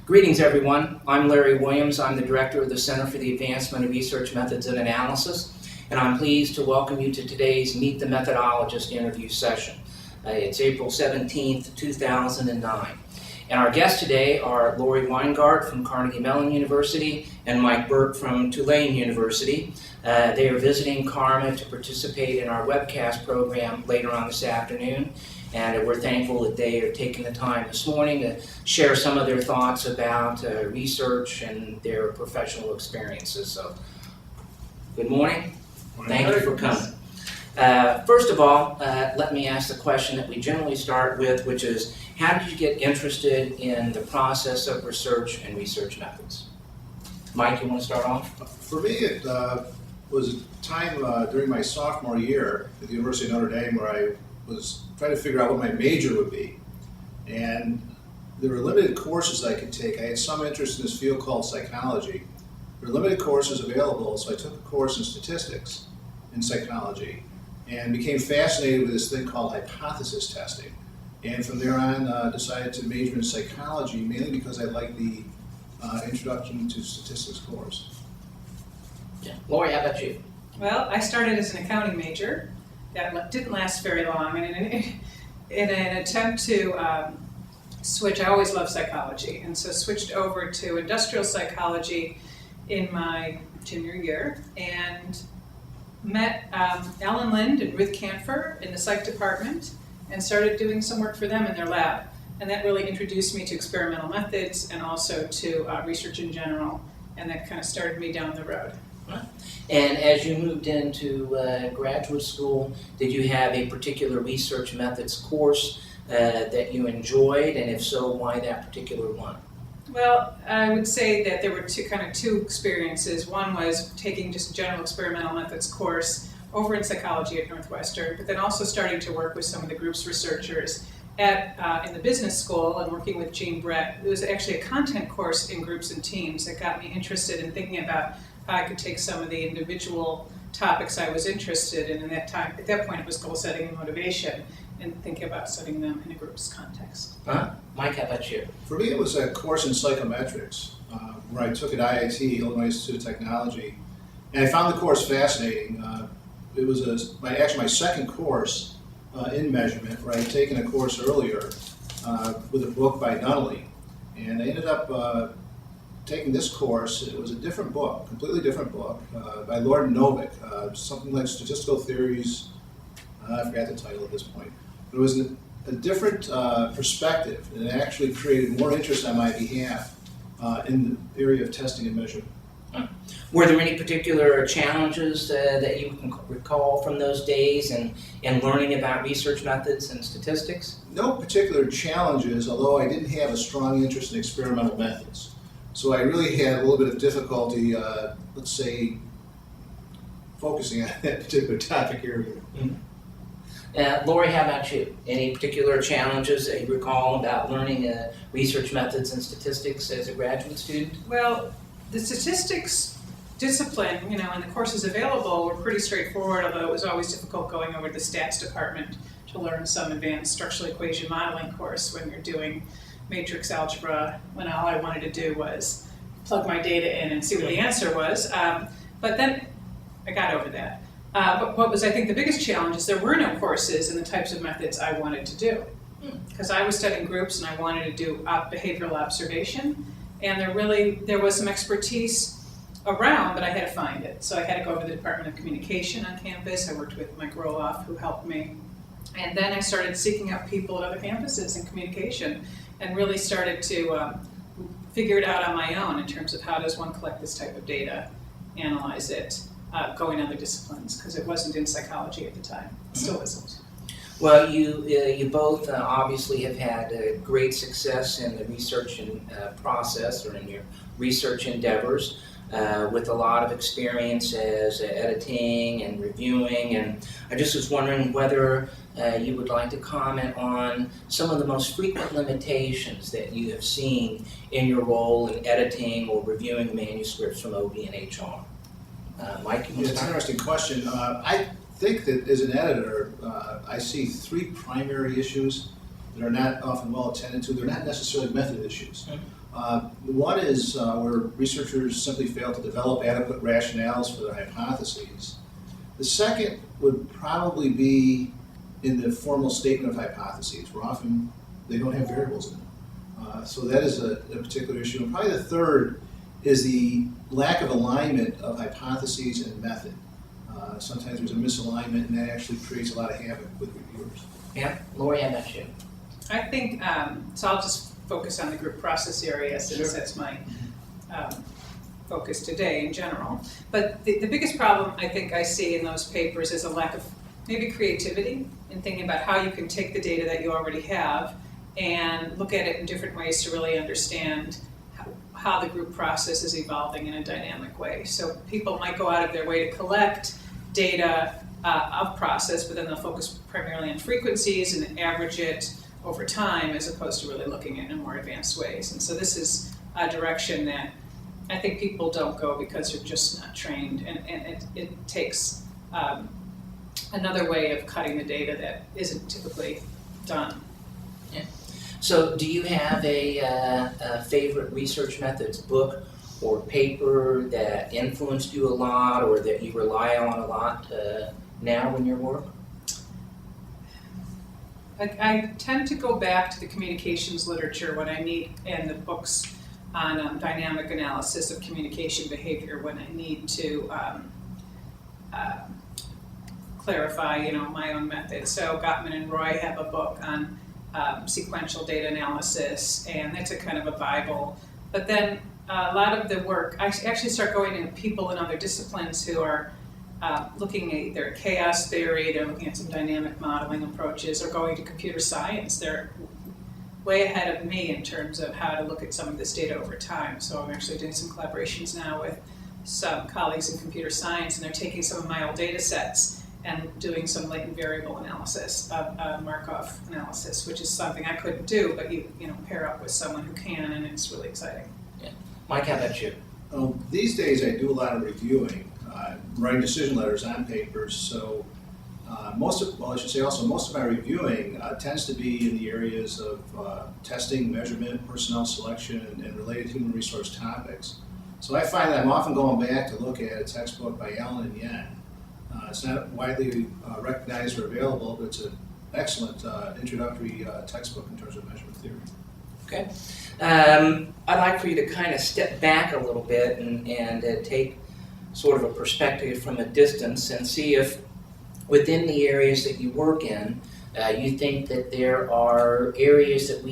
Greetings, everyone. I'm Laurie Williams. I'm the Director of the Center for the Advancement of Research Methods and Analysis, and I'm pleased to welcome you to today's Meet the Methodologist interview session. It's April 17th, 2009. And our guests today are Laurie Weingart from Carnegie Mellon University and Mike Burke from Tulane University. They are visiting CARMA to participate in our webcast program later on this afternoon. And we're thankful that they are taking the time this morning to share some of their thoughts about research and their professional experiences. So, good morning. Thank you for coming. First of all, let me ask the question that we generally start with, which is, how did you get interested in the process of research and research methods? Mike, you want to start off? For me, it was a time during my sophomore year at the University of Notre Dame where I was trying to figure out what my major would be. And there were limited courses I could take. I had some interest in this field called psychology. There were limited courses available, so I took a course in statistics in psychology and became fascinated with this thing called hypothesis testing. And from there on, decided to major in psychology, mainly because I liked the introduction to statistics course. Yeah. Laurie, how about you? Well, I started as an accounting major. That didn't last very long, and in an attempt to switch, I always loved psychology, and so switched over to industrial psychology in my junior year, and met Alan Lind and Ruth Canfer in the psych department, and started doing some work for them in their lab. And that really introduced me to experimental methods and also to research in general, and that kind of started me down the road. And as you moved into graduate school, did you have a particular research methods course that you enjoyed, and if so, why that particular one? Well, I would say that there were two experiences. One was taking just a general experimental methods course over in psychology at Northwestern, but then also starting to work with some of the group's researchers in the business school and working with Jean Brett. It was actually a content course in groups and teams that got me interested in thinking about how I could take some of the individual topics I was interested in at that point it was goal setting and motivation, and thinking about studying them in a group's context. Mike, how about you? For me, it was a course in psychometrics where I took at IIT, Illinois Institute of Technology, and I found the course fascinating. It was my second course in measurement, where I had taken a course earlier with a book by Nunnally, and I ended up taking this course. It was a different book, completely different book, by Lord Novick, something like Statistical Theories. I forgot the title at this point. But it was a different perspective, and it actually created more interest on my behalf in the area of testing and measurement. Were there any particular challenges that you can recall from those days and learning about research methods and statistics? No particular challenges, although I didn't have a strong interest in experimental methods. So I really had a little bit of difficulty, let's say, focusing on that particular topic area. Mm-hmm. Laurie, how about you? Any particular challenges that you recall about learning research methods and statistics as a graduate student? Well, the statistics discipline, and the courses available were pretty straightforward, although it was always difficult going over to the stats department to learn some advanced structural equation modeling course when you're doing matrix algebra, when all I wanted to do was plug my data in and see what the answer was. But then I got over that. But what was, I think, the biggest challenge is there were no courses in the types of methods I wanted to do. Because I was studying groups and I wanted to do behavioral observation, and there was some expertise around, but I had to find it. So I had to go over to the Department of Communication on campus. I worked with Mike Roloff, who helped me. And then I started seeking out people at other campuses in communication, and really started to figure it out on my own in terms of how does one collect this type of data, analyze it, go in other disciplines, because it wasn't in psychology at the time. It still isn't. Well, you both obviously have had great success in the research process or in your research endeavors. With a lot of experience as editing and reviewing, and I just was wondering whether you would like to comment on some of the most frequent limitations that you have seen in your role in editing or reviewing manuscripts from OB and HR. Mike, you want to It's an start? interesting question. I think that as an editor, I see three primary issues that are not often well attended to. They're not necessarily method issues. One is where researchers simply fail to develop adequate rationales for their hypotheses. The second would probably be in the formal statement of hypotheses, where often they don't have variables in them. So that is a particular issue. And probably the third is the lack of alignment of hypotheses and method. Sometimes there's a misalignment, and that actually creates a lot of havoc with reviewers. Yeah, Laurie, how about you? I think, so I'll just focus on the group process area since Sure. that's my focus today in general. But the biggest problem I think I see in those papers is a lack of maybe creativity in thinking about how you can take the data that you already have and look at it in different ways to really understand how the group process is evolving in a dynamic way. So people might go out of their way to collect data of process, but then they'll focus primarily on frequencies and average it over time as opposed to really looking at it in more advanced ways. And so this is a direction that I think people don't go because they're just not trained, and it takes another way of cutting the data that isn't typically done. So do you have a favorite research methods book or paper that influenced you a lot or that you rely on a lot now in your work? I tend to go back to the communications literature when I need, and the books on dynamic analysis of communication behavior when I need to clarify, my own method. So Gottman and Roy have a book on sequential data analysis, and that's a kind of a Bible. But then a lot of the work, I actually start going to people in other disciplines who are looking at either chaos theory, they're looking at some dynamic modeling approaches, or going to computer science. They're way ahead of me in terms of how to look at some of this data over time. So I'm actually doing some collaborations now with some colleagues in computer science, and they're taking some of my old data sets and doing some latent variable analysis, Markov analysis, which is something I couldn't do, but you pair up with someone who can, and it's really exciting. Yeah. Mike, how about you? These days I do a lot of reviewing, writing decision letters on papers, so most of my reviewing tends to be in the areas of testing, measurement, personnel selection, and related human resource topics. So I find that I'm often going back to look at a textbook by Allen and Yen. It's not widely recognized or available, but it's an excellent introductory textbook in terms of measurement theory. Okay. I'd like for you to kind of step back a little bit and take sort of a perspective from a distance and see if within the areas that you work in, you think that there are areas that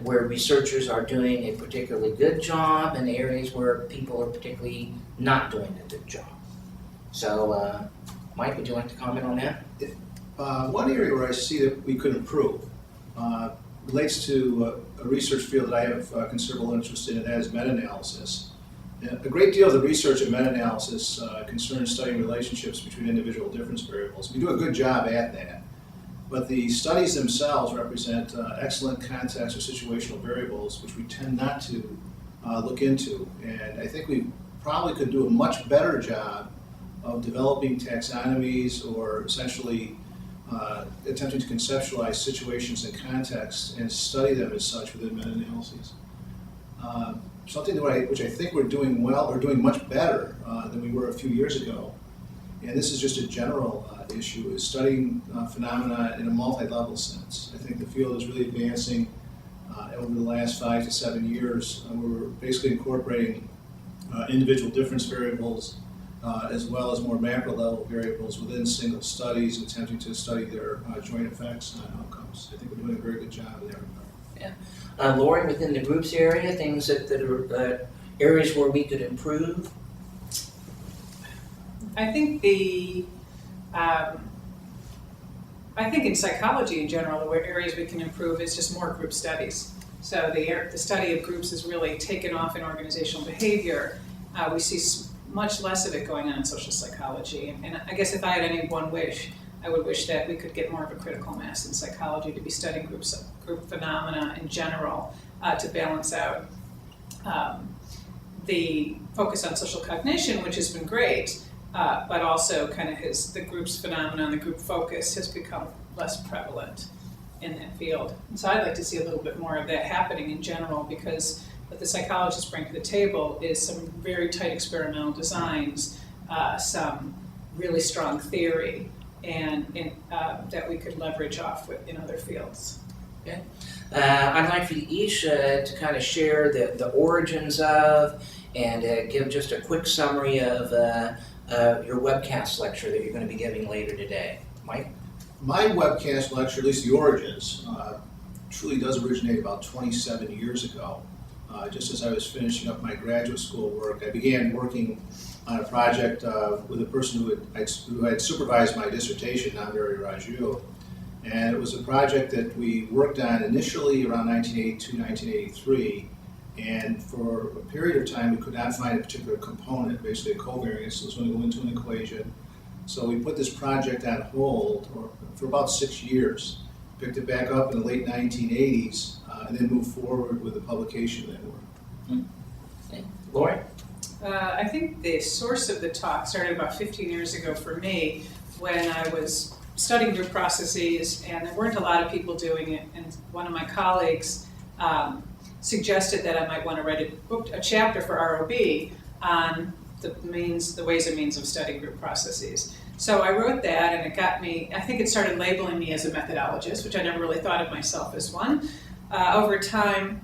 where researchers are doing a particularly good job and areas where people are particularly not doing a good job. So, Mike, would you like to comment on that? One area where I see that we could improve relates to a research field that I have considerable interest in, and that is meta-analysis. A great deal of the research in meta-analysis concerns studying relationships between individual difference variables. We do a good job at that, but the studies themselves represent excellent context or situational variables, which we tend not to look into. And I think we probably could do a much better job of developing taxonomies or essentially attempting to conceptualize situations and contexts and study them as such within meta-analyses. Something which I think we're doing well, or doing much better than we were a few years ago, and this is just a general issue, is studying phenomena in a multi-level sense. I think the field is really advancing over the last 5 to 7 years. We're basically incorporating individual difference variables as well as more macro-level variables within single studies, attempting to study their joint effects on outcomes. I think we're doing a very good job in that regard. Yeah. Laurie, within the groups area, things that are areas where we could improve? I think in psychology in general, the areas we can improve is just more group studies. So the study of groups has really taken off in organizational behavior. We see much less of it going on in social psychology. And I guess if I had any one wish, I would wish that we could get more of a critical mass in psychology to be studying group phenomena in general to balance out the focus on social cognition, which has been great, but also kind of the group's phenomena and the group focus has become less prevalent. in that field. And so I'd like to see a little bit more of that happening in general, because what the psychologists bring to the table is some very tight experimental designs, some really strong theory, and that we could leverage off in other fields. Okay. I'd like for you each to kind of share the origins of and give just a quick summary of your webcast lecture that you're going to be giving later today. Mike? My webcast lecture, at least the origins, truly does originate about 27 years ago. Just as I was finishing up my graduate school work, I began working on a project with a person who had supervised my dissertation, Laurie Weingart. And it was a project that we worked on initially around 1982, 1983, and for a period of time we could not find a particular component, basically a covariance that was going to go into an equation. So we put this project on hold for about 6 years, picked it back up in the late 1980s, and then moved forward with the publication of that work. Okay. Laurie? I think the source of the talk started about 15 years ago for me, when I was studying group processes and there weren't a lot of people doing it, and one of my colleagues suggested that I might want to write a chapter for ROB on the ways and means of studying group processes. So I wrote that, and it got me, I think it started labeling me as a methodologist, which I never really thought of myself as one. Over time,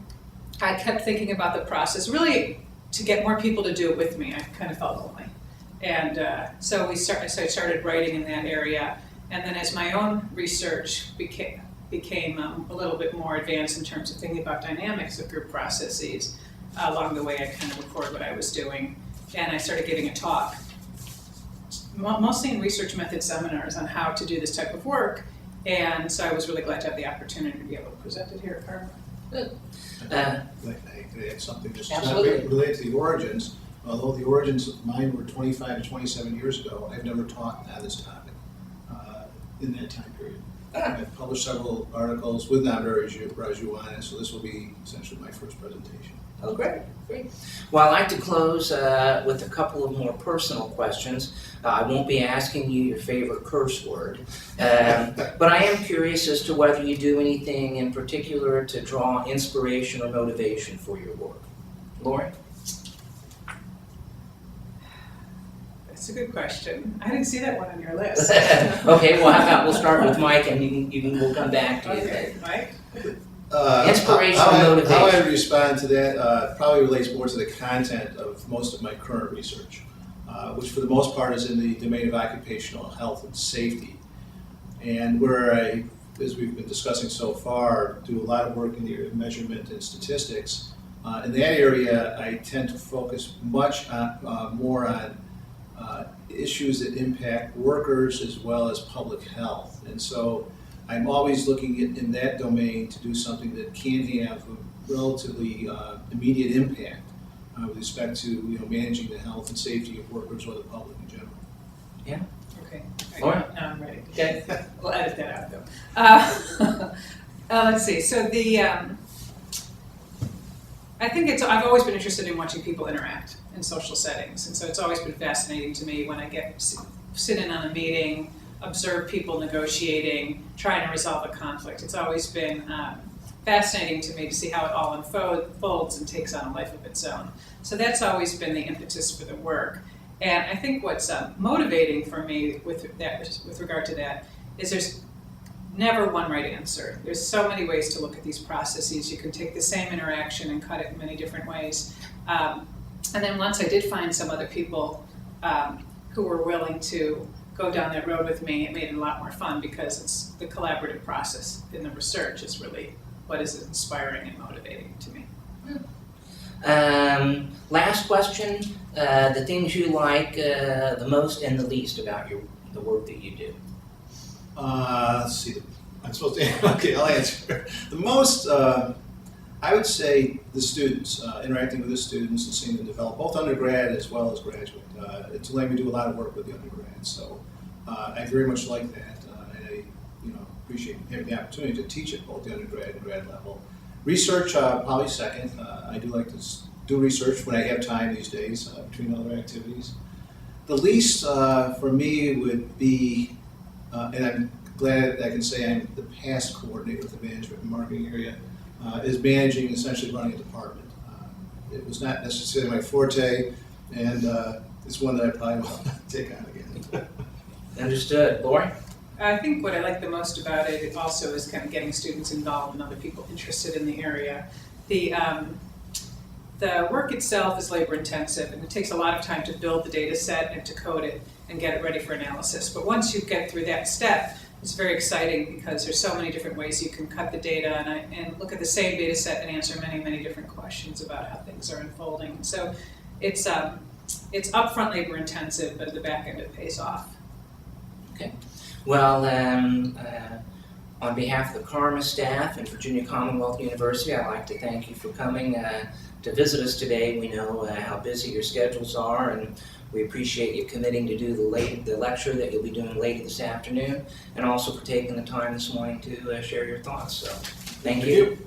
I kept thinking about the process, really to get more people to do it with me. I kind of felt lonely. And so I started writing in that area. And then as my own research became a little bit more advanced in terms of thinking about dynamics of group processes, along the way I kind of recorded what I was doing. And I started giving a talk, mostly in research method seminars on how to do this type of work. And so I was really glad to have the opportunity to be able to present it here at CARMA. Good. I could add something just Absolutely. related to the origins. Although the origins of mine were 25 to 27 years ago, I've never taught on this topic in that time period. I've published several articles with Laurie Weigart on it, so this will be essentially my first presentation. Oh, great. Well, I'd like to close with a couple of more personal questions. I won't be asking you your favorite curse word, but I am curious as to whether you do anything in particular to draw inspiration or motivation for your work. Laurie? That's a good question. I didn't see that one on your list. Okay, well, how about we'll start with Mike, and we'll come back to you. Okay, Mike? Inspiration how and motivation. How I respond to that probably relates more to the content of most of my current research, which for the most part is in the domain of occupational health and safety. And where I, as we've been discussing so far, do a lot of work in the area of measurement and statistics. In that area, I tend to focus more on issues that impact workers as well as public health. And so I'm always looking in that domain to do something that can have a relatively immediate impact with respect to managing the health and safety of workers or the public in general. Yeah. Okay. Lauren? Now I'm ready. Okay. We'll edit that out though. Let's see. So I think I've always been interested in watching people interact in social settings, and so it's always been fascinating to me when I sit in on a meeting, observe people negotiating, trying to resolve a conflict. It's always been fascinating to me to see how it all unfolds and takes on a life of its own. So that's always been the impetus for the work. And I think what's motivating for me with regard to that is there's never one right answer. There's so many ways to look at these processes. You can take the same interaction and cut it in many different ways. And then once I did find some other people who were willing to go down that road with me, it made it a lot more fun, because it's the collaborative process in the research is really what is inspiring and motivating to me. Last question, the things you like the most and the least about the work that you do. Let's see. I'm supposed to. Okay, I'll answer. The most, I would say, the students, interacting with the students and seeing them develop, both undergrad as well as graduate. It's letting me do a lot of work with the undergrads, so I very much like that, and I, appreciate having the opportunity to teach at both the undergrad and grad level. Research, probably second. I do like to do research when I have time these days between other activities. The least for me would be, and I'm glad that I can say I'm the past coordinator with the management and marketing area, is managing, essentially running a department. It was not necessarily my forte, and it's one that I probably will not take on again. Understood. Laurie? I think what I like the most about it also is kind of getting students involved and other people interested in the area. The work itself is labor intensive, and it takes a lot of time to build the data set and to code it and get it ready for analysis. But once you get through that step, it's very exciting because there's so many different ways you can cut the data and look at the same data set and answer many, many different questions about how things are unfolding. So it's upfront labor intensive, but at the back end it pays off. Okay. Well, on behalf of the CARMA staff and Virginia Commonwealth University, I'd like to thank you for coming to visit us today. We know how busy your schedules are, and we appreciate you committing to do the lecture that you'll be doing later this afternoon, and also for taking the time this morning to share your thoughts. So, thank you.